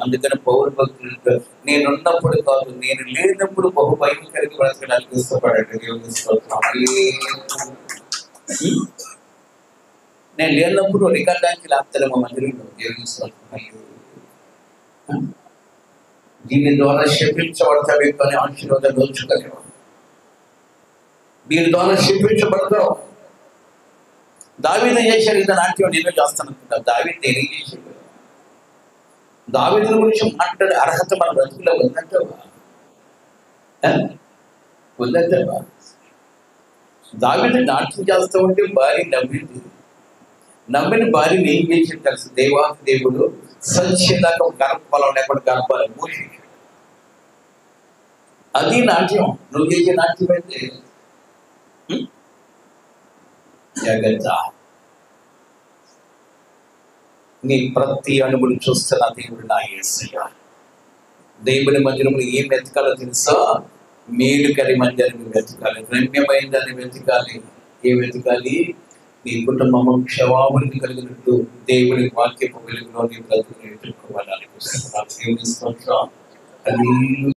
అందుకని పౌరు భక్తులు నేనున్నప్పుడు కాదు, నేను లేనప్పుడు బహు భయంకరంగా బ్రతకడానికి ఇష్టపడండి. దేవుని స్తోత్రం. నేను లేనప్పుడు రికార్డానికి లేపుతారేమో మందిరంలో. దేవుని స్తోత్రం. దీని ద్వారా శపించబడతావే కానీ ఆశీర్వాదం దోచుకోలేవు. దీని ద్వారా శపించబడతావు. దావీదు చేశారు ఇంత నాట్యం, నేను చేస్తాను. దావీదు నేనే చేశాడు. దావీదు గురించి మాట్లాడే అర్హత మన బ్రతుకులో ఉందంటావా? ఉందంటావా? దావీదు నాట్యం చేస్తూ ఉంటే భార్య నవ్వింది. నమ్మిన భార్యని ఏం చేసి తెలుసు? దేవాది దేవుడు సంచేదాకా గర్భఫలం లేకుండా గర్భాలు మూసేశాడు. అది నాట్యం. నువ్వు చేసే నాట్యం అయితే జగత నీ ప్రతి అణువులు చూస్తున్న దేవుడు నా యేసయ్య. దేవుని మందిరములు ఏం వెతకాలో తెలుసా? మేలుకరి మందిరం వెతకాలి, రమ్యమైందని వెతకాలి. ఏం వెతకాలి? నీ కుటుంబము క్షమాభివృద్ధి కలిగినట్టు దేవుని వాక్యపు వెలుగులో నీ బ్రతుకుని ఎదుర్కోవాలని. దేవుని స్తోత్రం.